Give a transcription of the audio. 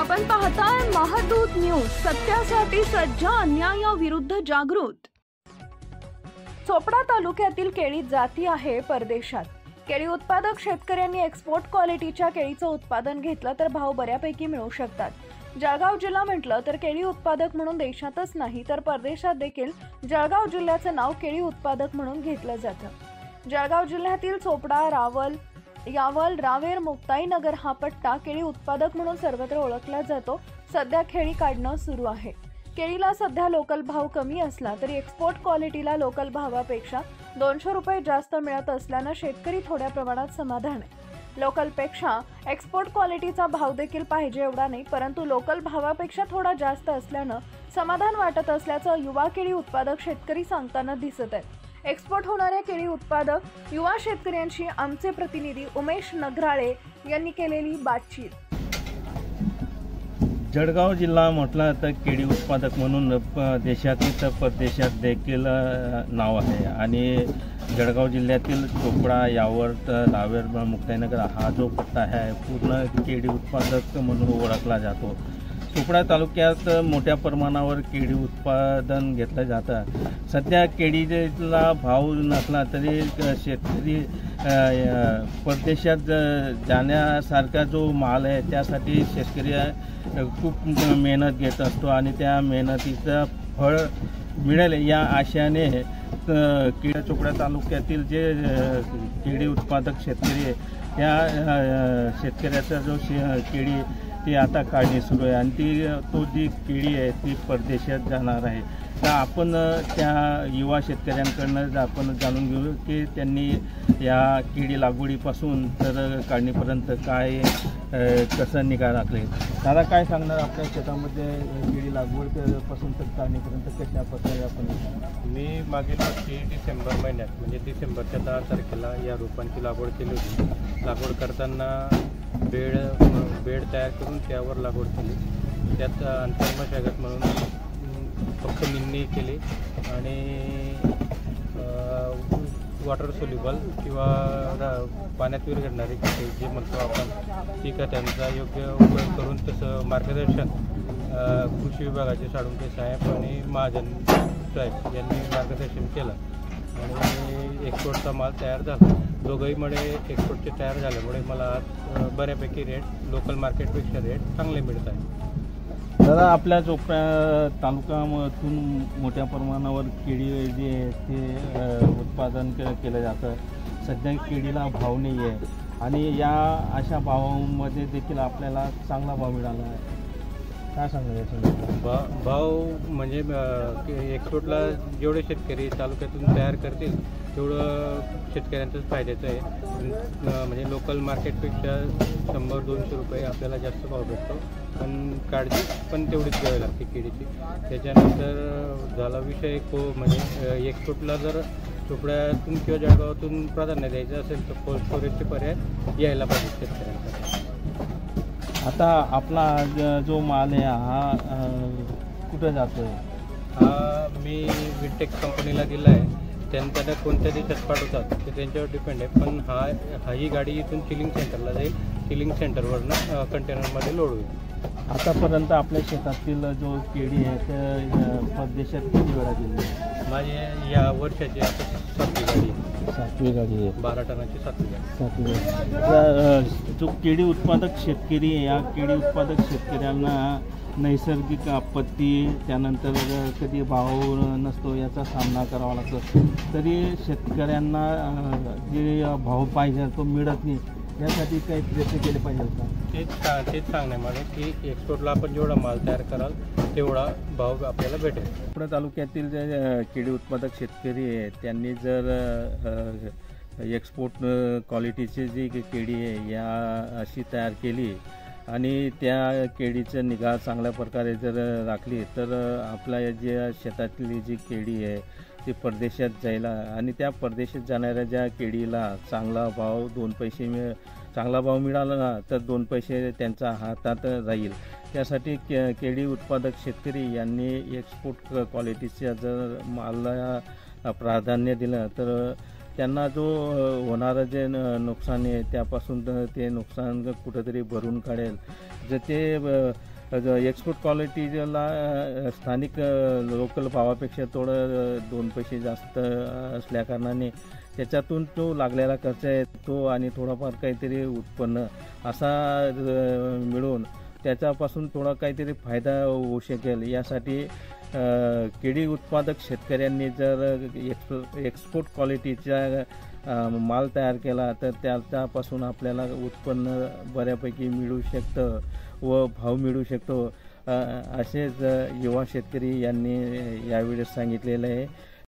आपण पाहताय महादूत न्यूज, सत्यासाठी सज्ज, अन्यायाविरुद्ध जागृत। चोपडा तालुक्यातील केळी जाती आहे परदेशात। केळी उत्पादक शेतकऱ्यांनी एक्सपोर्ट क्वालिटीच्या केळीचं उत्पादन घेतलं तर भाव बऱ्यापैकी मिळू शकतात। जळगाव जिल्हा म्हटलं तर केळी उत्पादक म्हणून देशातच नाही तर परदेशात देखील जळगाव जिल्ह्याचं नाव केळी उत्पादक म्हणून घेतलं जातं। जळगाव जिल्ह्यातील चोपडा, यावल, रावेर, मुक्ताईनगर हा पट्टा केळी उत्पादक म्हणून सर्वत्र ओळखला जातो। सध्या केळी काढणं सुरू आहे। केळीला सध्या लोकल भाव कमी असला तरी एक्सपोर्ट क्वालिटीला लोकल भावापेक्षा 200 रुपये जास्त मिळत असल्यानं शेतकरी थोड्या प्रमाणात समाधान आहे। लोकलपेक्षा एक्सपोर्ट क्वालिटीचा भाव देखील पाहिजे एवढा नाही, परंतु लोकल भावापेक्षा थोडा जास्त असल्यानं समाधान वाटत असल्याचं युवा केळी उत्पादक शेतकरी सांगताना दिसत आहेत। एक्सपोर्ट होणाऱ्या केळी उत्पादक युवा शेतकऱ्यांशी आमचे प्रतिनिधी उमेश नगराळे यांनी केलेली बातचीत। जळगाव जिल्हा म्हटलं तर केळी उत्पादक म्हणून देशातील तर परदेशात देखील नाव आहे आणि जळगाव जिल्ह्यातील चोपडा, यावर, रावेर, मुक्ताईनगर हा जो पट्टा आहे पूर्ण केळी उत्पादक म्हणून ओळखला जातो। चोपडा तालुक्यात मोठ्या प्रमाणावर केळी उत्पादन घेतलं जातं। सध्या केळीला भाव नसला तरी शेतकरी परदेशात जाण्यासारखा जो माल आहे त्यासाठी शेतकरी खूप मेहनत घेत असतो आणि त्या मेहनतीचं फळ मिळेल या आशेने चोपडा तालुक्यातील जे केळी उत्पादक शेतकरी आहे त्या शेतकऱ्याचा जो केळी ती आता काढणी सुरू आहे आणि जी केळी आहे ती परदेशात जाणार आहे। तर आपण त्या युवा शेतकऱ्यांकडून आपण जाणून घेऊ की त्यांनी या केळी लागवडीपासून तर काढणीपर्यंत काय कसं निगा राखले। दादा काय सांगणार आपल्या शेतामध्ये केळी लागवडपासून तर काढणीपर्यंत कशा प्रकारे आपण? मी मागील वर्षी डिसेंबर महिन्यात म्हणजे डिसेंबरच्या 10 तारखेला या रोपांची लागवड केली होती। लागवड करताना बेड तयार करून त्यावर लागवड केली। त्यात अंतर्मशागत म्हणून फक्त निंदणी केली आणि वॉटर सोल्युबल किंवा पाण्यात विरघळणारी खते जे म्हणतो आपण ती खतांचा योग्य उपयोग करून तसं मार्गदर्शन कृषी विभागाचे साळुंखे साहेब आणि महाजन साहेब यांनी मार्गदर्शन केलं आणि एक्सपोर्टचा माल तयार झाला। दोघंहीमुळे एक्सपोर्टचे तयार झाल्यामुळे मला बऱ्यापैकी रेट लोकल मार्केटपेक्षा रेट चांगले मिळत आहे। दादा आपल्या चोपडा तालुक्यामधून मोठ्या प्रमाणावर केळी जे आहे ते उत्पादन केलं जातं। सध्या केळीला भाव नाही आहे आणि या अशा भावामध्ये देखील आपल्याला चांगला भाव मिळाला आहे। काय सांगणार याच्यामध्ये? भाव म्हणजे एक्सपोर्टला जेवढे शेतकरी तालुक्यातून तयार करतील तेवढं शेतकऱ्यांचंच फायद्याचं आहे। म्हणजे लोकल मार्केटपेक्षा 100-200 रुपये आपल्याला जास्त भाव भेटतो, पण काळजी पण तेवढीच घ्यावी लागते केळीची। त्याच्यानंतर झाला विषय म्हणजे एक्सपोर्टला जर चोपड्यातून किंवा जळगावातून प्राधान्य द्यायचं असेल तर कोल्ड स्टोरेजचे पर्याय यायला पाहिजे शेतकऱ्यांसाठी। आता आपला जो माल आहे हा कुठं जातो आहे? हा मी विटेक कंपनीला दिला आहे। त्यांना कोणत्या देशात पाठवतात ते त्यांच्यावर डिपेंड आहे, पण ही गाडी इथून चिलिंग सेंटरला जाईल। चिलिंग सेंटरवरनं कंटेनरमध्ये लोड होईल। आतापर्यंत आपल्या शेतातील जो केळी आहे तर परदेशात किती वेळा गेली? माझी या वर्षाची आता 7वी गाडी आहे। 12 टनाची 7वी गाडी। जो केळी उत्पादक शेतकरी आहे या केळी उत्पादक शेतकऱ्यांना नैसर्गिक आपत्ती त्यानंतर कधी भाव नसतो याचा सामना करावा लागतो, तरी शेतकऱ्यांना जे भाव पाहिजे तो मिळत नाही, यासाठी काही प्रयत्न केले पाहिजे का? तेच सांगणे माझं की एक्सपोर्टला आपण जेवढा माल तयार कराल तेवढा भाव आपल्याला भेटेल। चोपडा तालुक्यातील जे केळी उत्पादक शेतकरी आहे त्यांनी जर एक्सपोर्ट क्वालिटीची जी केळी आहे या अशी तयार केली आणि त्या केळीचं निगा चांगल्या प्रकारे जर राखली तर आपल्या ज्या शेतातली जी केळी आहे ती परदेशात जायला आणि त्या परदेशात जाणाऱ्या ज्या केळीला चांगला भाव 2 पैसे चांगला भाव मिळाला ना तर 2 पैसे त्यांच्या हातात राहील। त्यासाठी केळी उत्पादक शेतकरी यांनी एक्सपोर्ट क्वालिटीच्या जर मालाला प्राधान्य दिलं तर त्यांना जो होणारं जे नुकसान आहे त्यापासून ते नुकसान कुठंतरी भरून काढेल। जर ते एक्सपोर्ट क्वालिटीला स्थानिक लोकल भावापेक्षा थोडं 2 पैसे जास्त असल्याकारणाने त्याच्यातून तो लागलेला खर्च आहे तो आणि थोडाफार काहीतरी उत्पन्न असा मिळून त्याच्यापासून थोडा काहीतरी फायदा होऊ शकेल यासाठी केळी उत्पादक शेतकऱ्यांनी जर एक्सपोर्ट क्वालिटीचा माल तयार केला तर त्याच्यापासून आपल्याला उत्पन्न बऱ्यापैकी मिळू शकतं व भाव मिळू शकतो असेच युवा शेतकरी यांनी यावेळेस सांगितलेलं आहे.